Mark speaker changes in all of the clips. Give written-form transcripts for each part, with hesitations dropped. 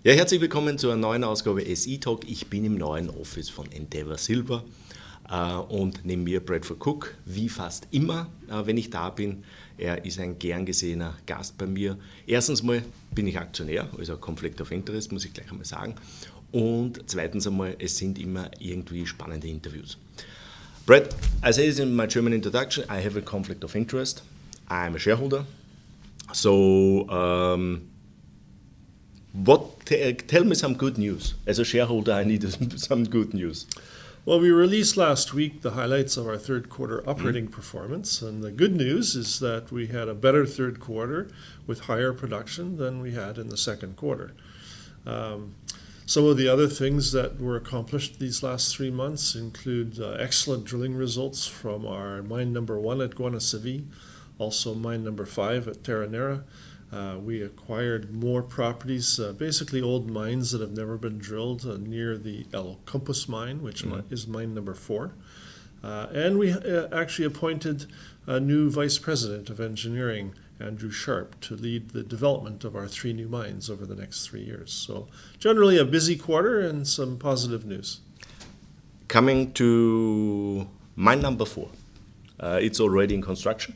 Speaker 1: Ja, herzlich willkommen zu einer neuen Ausgabe SI Talk. Ich bin im neuen Office von Endeavour Silber und neben mir Bradford Cooke, wie fast immer, wenn ich da bin. Er ist ein gern gesehener Gast bei mir. Erstens mal bin ich Aktionär, also Conflict of Interest, muss ich gleich einmal sagen. Und zweitens einmal, es sind immer irgendwie spannende Interviews. Brad, as I said in my German introduction, I have a conflict of interest. I'm a shareholder. So, tell me some good news. As a shareholder, I need some good news.
Speaker 2: Well, we released last week the highlights of our third quarter operating performance, and the good news is that we had a better third quarter with higher production than we had in the second quarter. Some of the other things that were accomplished these last 3 months include excellent drilling results from our mine number 1 at Guanaceví, also mine number 5 at Nähere. We acquired more properties, basically old mines that have never been drilled near the El Campus mine, which is mine number 4. And we actually appointed a new vice president of engineering, Andrew Sharp, to lead the development of our 3 new mines over the next 3 years. So generally a busy quarter and some positive news.
Speaker 1: Coming to mine number 4, it's already in construction.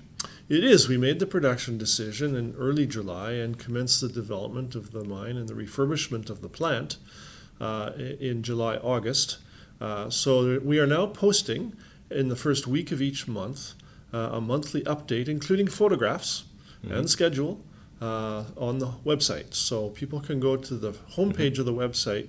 Speaker 2: It is. We made the production decision in early July and commenced the development of the mine and the refurbishment of the plant in July, August. So we are now posting in the first week of each month a monthly update, including photographs and schedule on the website. So people can go to the homepage of the website,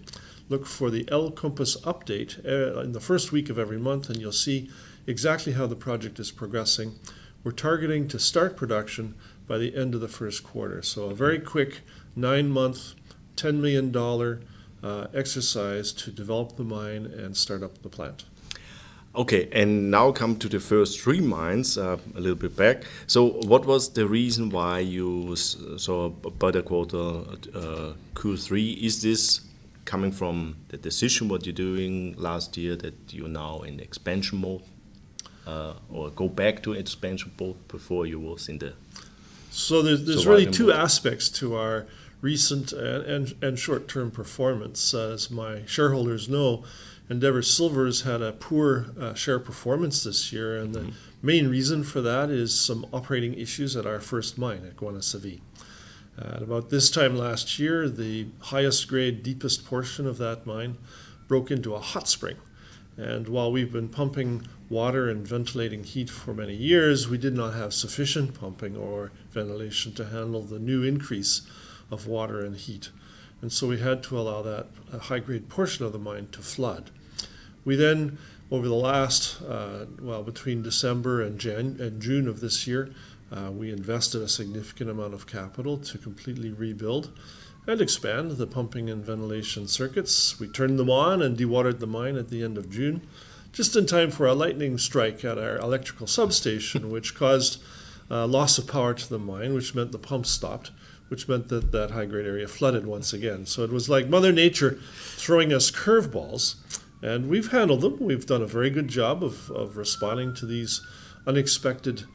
Speaker 2: look for the El Campus update in the first week of every month, and you'll see exactly how the project is progressing. We're targeting to start production by the end of the first quarter. So a very quick 9-month, $10 million exercise to develop the mine and start up the plant.
Speaker 1: Okay, and now come to the first 3 mines, a little bit back. So what was the reason why you saw a better quarter Q3? Is this coming from the decision what you're doing last year that you're now in expansion mode? Or go back to expansion mode before you was in the...
Speaker 2: So there's really 2 aspects to our recent and short-term performance. As my shareholders know, Endeavour Silver has had a poor share performance this year, and the main reason for that is some operating issues at our first mine at Guanaceví. At about this time last year, the highest grade, deepest portion of that mine broke into a hot spring. And while we've been pumping water and ventilating heat for many years, we did not have sufficient pumping or ventilation to handle the new increase of water and heat. And so we had to allow that high-grade portion of the mine to flood. We then, over the last, between December and June of this year, we invested a significant amount of capital to completely rebuild and expand the pumping and ventilation circuits. We turned them on and dewatered the mine at the end of June, just in time for a lightning strike at our electrical substation, which caused loss of power to the mine, which meant the pumps stopped, which meant that that high-grade area flooded once again. So it was like Mother Nature throwing us curveballs, and we've handled them. We've done a very good job of responding to these unexpected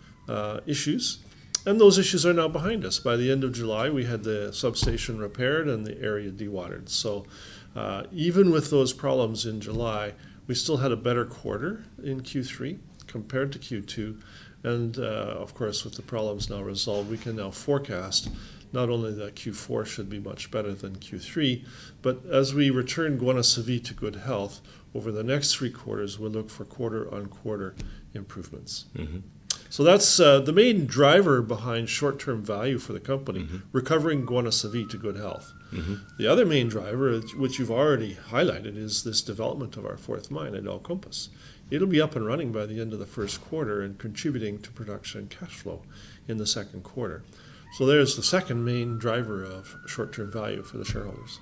Speaker 2: issues. And those issues are now behind us. By the end of July, we had the substation repaired and the area dewatered. So even with those problems in July, we still had a better quarter in Q3 compared to Q2. And of course, with the problems now resolved, we can now forecast not only that Q4 should be much better than Q3, but as we return Guanaceví to good health, over the next 3 quarters, we'll look for quarter-on-quarter improvements. So that's the main driver behind short-term value for the company, recovering Guanaceví to good health. The other main driver, which you've already highlighted, is this development of our 4th mine at El Campus. It'll be up and running by the end of the first quarter and contributing to production and cash flow in the second quarter. So there's the second main driver of short-term value for the shareholders.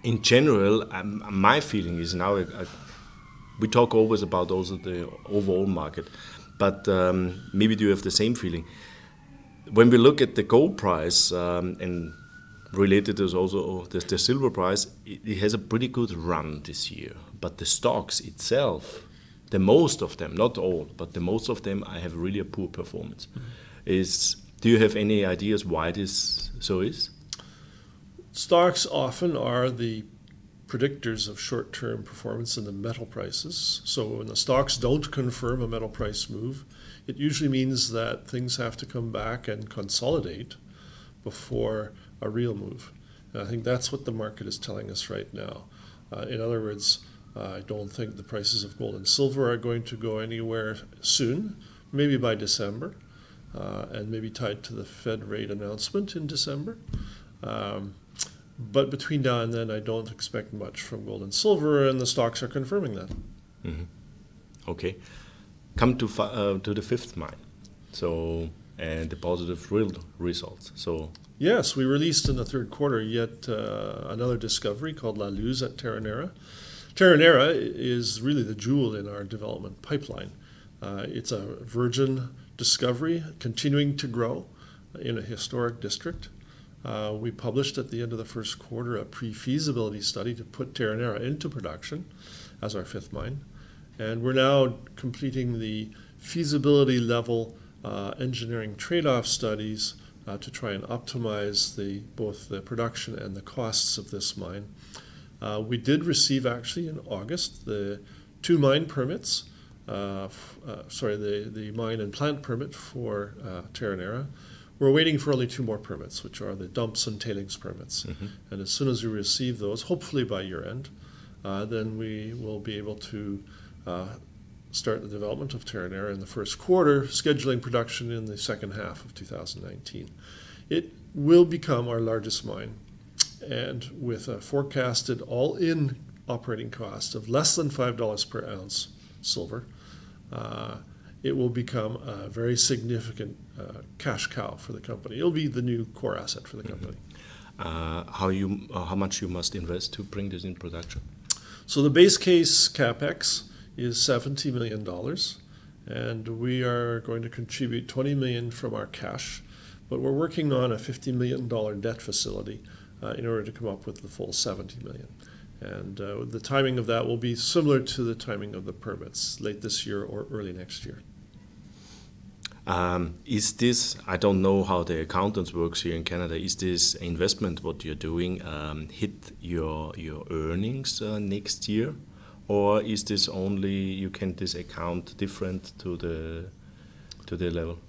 Speaker 1: In general, my feeling is now, we talk always about also the overall market, but maybe do you have the same feeling? When we look at the gold price and related is also the silver price, it has a pretty good run this year. But the stocks itself, the most of them, not all, but the most of them, I have really a poor performance. Do you have any ideas why this so is?
Speaker 2: Stocks often are the predictors of short-term performance in the metal prices. So when the stocks don't confirm a metal price move, it usually means that things have to come back and consolidate before a real move. And I think that's what the market is telling us right now. In other words, I don't think the prices of gold and silver are going to go anywhere soon, maybe by December, and maybe tied to the Fed rate announcement in December. But between now and then, I don't expect much from gold and silver, and the stocks are confirming that.
Speaker 1: Mm-hmm. Okay. Come to the fifth mine. So, and the positive real results. So.
Speaker 2: Yes, we released in the third quarter yet another discovery called La Luz at Terra-Nera. Terra-Nera is really the jewel in our development pipeline. It's a virgin discovery continuing to grow in a historic district. We published at the end of the first quarter a pre-feasibility study to put Terra-Nera into production as our fifth mine. And we're now completing the feasibility level engineering trade-off studies to try and optimize both the production and the costs of this mine. We did receive actually in August the 2 mine permits, the mine and plant permit for Terra-Nera. We're waiting for only 2 more permits, which are the dumps and tailings permits. Mm-hmm. And as soon as we receive those, hopefully by year end, then we will be able to start the development of Terra-Nera in the first quarter, scheduling production in the second half of 2019. It will become our largest mine, and with a forecasted all-in operating cost of less than $5 per ounce silver, it will become a very significant cash cow for the company. It'll be the new core asset for the company.
Speaker 1: How much you must invest to bring this in production?
Speaker 2: So the base case CapEx is $70 million, and we are going to contribute $20 million from our cash, but we're working on a $50 million debt facility in order to come up with the full $70 million. And the timing of that will be similar to the timing of the permits, late this year or early next year.
Speaker 1: Is this, I don't know how the accountants works here in Canada, is this investment what you're doing hit your earnings next year? Or is this only, you can this account different to the level?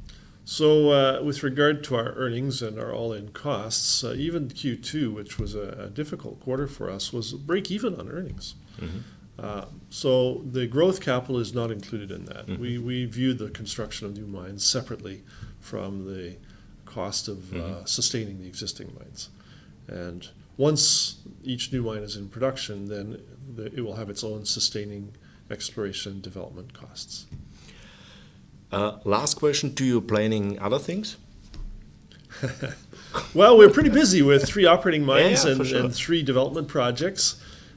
Speaker 2: So with regard to our earnings and our all-in costs, even Q2, which was a difficult quarter for us, was break even on earnings. Mm-hmm. So the growth capital is not included in that. Mm-hmm. We view the construction of new mines separately from the cost of sustaining the existing mines. And once each new mine is in production, then it will have its own sustaining exploration and development costs.
Speaker 1: Last question, do you planning other things?
Speaker 2: Well, we're pretty busy with 3 operating mines
Speaker 1: sure.
Speaker 2: and 3 development projects.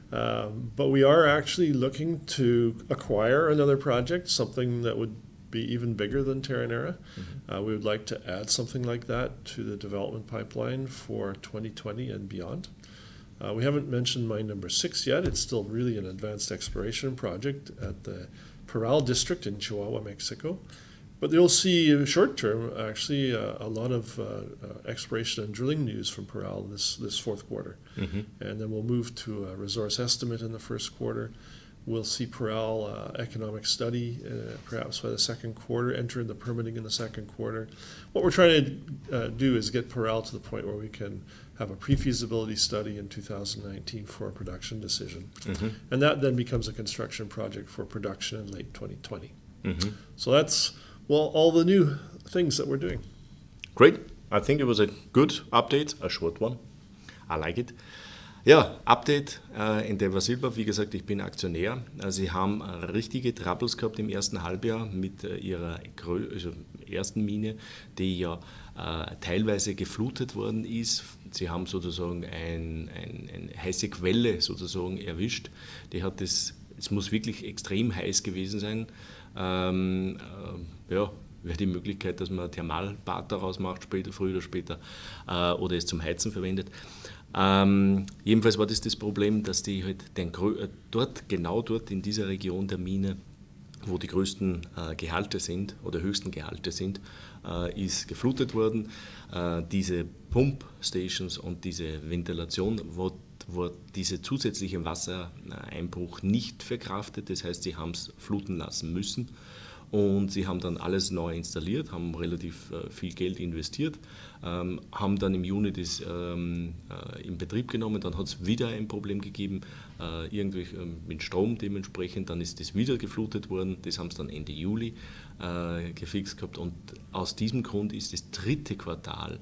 Speaker 2: But we are actually looking to acquire another project, something that would be even bigger than Terra-Nera. Mm-hmm. We would like to add something like that to the development pipeline for 2020 and beyond. We haven't mentioned mine number 6 yet. It's still really an advanced exploration project at the Parral district in Chihuahua, Mexico. But you'll see short term, actually, a lot of exploration and drilling news from Parral this fourth quarter. Mm-hmm. And then we'll move to a resource estimate in the first quarter. We'll see Parral economic study perhaps by the second quarter, enter the permitting in the second quarter. What we're trying to do is get Parral to the point where we can have a pre-feasibility study in 2019 for a production decision. Mm-hmm. And that then becomes a construction project for production in late 2020. Mm-hmm. So that's all the new things that we're doing.
Speaker 1: Great. I think it was a good update, a short one. I like it. Ja, Update, Endeavour Silber, wie gesagt, ich bin Aktionär. Sie haben richtige Troubles gehabt im ersten Halbjahr mit ihrer ersten Mine, die ja teilweise geflutet worden ist. Sie haben sozusagen eine heiße Quelle sozusagen erwischt. Die hat es muss wirklich extrem heiß gewesen sein. Wäre die Möglichkeit, dass man Thermalbad daraus macht, früher oder später, oder es zum Heizen verwendet. Jedenfalls war das Problem, dass die halt genau dort in dieser Region der Mine, wo die größten Gehalte sind oder höchsten Gehalte sind, ist geflutet worden. Diese Pumpstations und diese Ventilation wurde diese zusätzliche Wassereinbruch nicht verkraftet. Das heißt, sie haben es fluten lassen müssen. Und sie haben dann alles neu installiert, haben relativ viel Geld investiert, haben dann im Juni das in Betrieb genommen, dann hat es wieder ein Problem gegeben, irgendwie mit Strom dementsprechend, dann ist das wieder geflutet worden, das haben sie dann Ende Juli gefixt gehabt und aus diesem Grund ist das dritte Quartal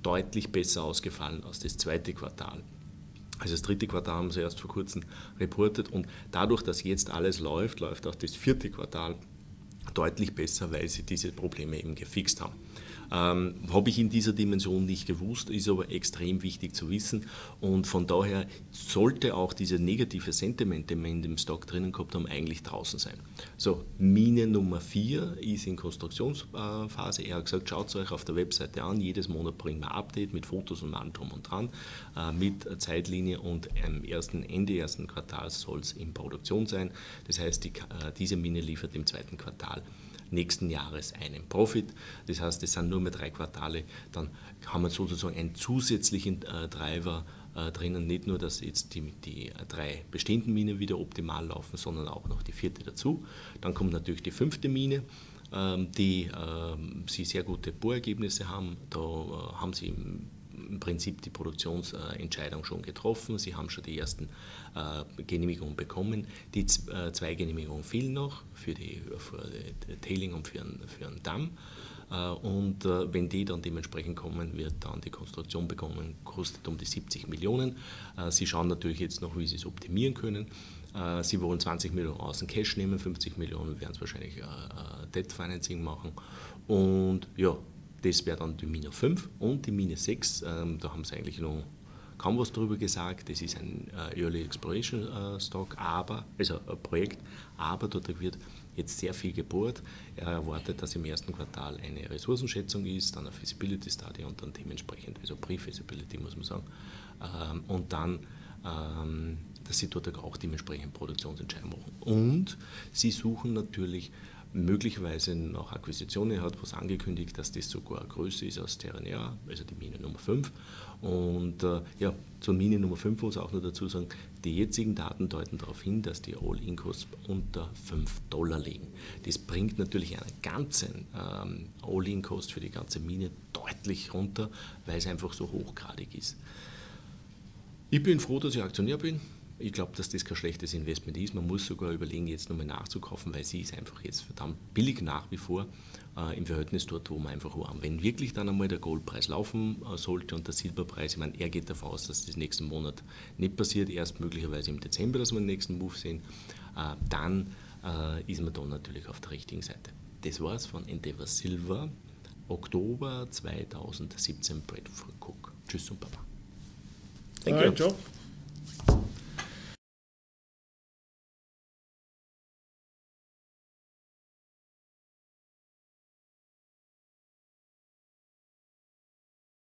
Speaker 1: deutlich besser ausgefallen als das zweite Quartal. Also das dritte Quartal haben sie erst vor kurzem reportet und dadurch, dass jetzt alles läuft auch das vierte Quartal deutlich besser, weil sie diese Probleme eben gefixt haben. Habe ich in dieser Dimension nicht gewusst, ist aber extrem wichtig zu wissen und von daher sollte auch diese negative Sentiment, den wir in dem Stock drinnen gehabt haben, eigentlich draußen sein. So, Mine Nummer 4 ist in Konstruktionsphase. Er hat gesagt, schaut es euch auf der Webseite an, jedes Monat bringen wir ein Update mit Fotos und allem drum und dran, mit Zeitlinie und am Ende ersten Quartals soll es in Produktion sein. Das heißt, diese Mine liefert im zweiten Quartal nächsten Jahres einen Profit. Das heißt, es sind nur mehr 3 Quartale, dann haben wir sozusagen einen zusätzlichen Driver drinnen, nicht nur, dass jetzt die 3 bestehenden Minen wieder optimal laufen, sondern auch noch die 4. dazu. Dann kommt natürlich die 5. Mine, die sie sehr gute Bohrergebnisse haben. Da haben sie im Prinzip die Produktionsentscheidung schon getroffen. Sie haben schon die ersten Genehmigungen bekommen. Die 2 Genehmigungen fehlen noch für die Tailing und für einen Damm. Und wenn die dann dementsprechend kommen, wird dann die Konstruktion begonnen, kostet um die 70 Millionen. Sie schauen natürlich jetzt noch, wie sie es optimieren können. Sie wollen 20 Millionen aus dem Cash nehmen, 50 Millionen werden es wahrscheinlich Debt Financing machen. Und ja, das wäre dann die Mine 5 und die Mine 6, da haben sie eigentlich noch kaum was darüber gesagt. Das ist ein Early Exploration Stock, also ein Projekt, aber dort wird jetzt sehr viel gebohrt. Er erwartet, dass im ersten Quartal eine Ressourcenschätzung ist, dann eine Feasibility Study und dann dementsprechend, also Pre-Feasibility muss man sagen, und dann, dass sie dort auch dementsprechend Produktionsentscheidungen machen. Und sie suchen natürlich möglicherweise noch Akquisitionen. Er hat was angekündigt, dass das sogar größer ist als Nähere, also die Mine Nummer 5. Und ja, zur Mine Nummer 5 muss ich auch noch dazu sagen, die jetzigen Daten deuten darauf hin, dass die All-In-Kosten unter $5 liegen. Das bringt natürlich einen ganzen All-In-Kost für die ganze Mine deutlich runter, weil es einfach so hochgradig ist. Ich bin froh, dass ich Aktionär bin. Ich glaube, dass das kein schlechtes Investment ist. Man muss sogar überlegen, jetzt nochmal nachzukaufen, weil sie ist einfach jetzt verdammt billig nach wie vor im Verhältnis dort, wo man einfach haben. Wenn wirklich dann einmal der Goldpreis laufen sollte und der Silberpreis, ich meine, er geht davon aus, dass das nächsten Monat nicht passiert, erst möglicherweise im Dezember, dass wir den nächsten Move sehen, dann ist man dann natürlich auf der richtigen Seite. Das war's von Endeavour Silver, Oktober 2017, Bradford Cooke. Tschüss und Baba.
Speaker 2: Thank you. Joe.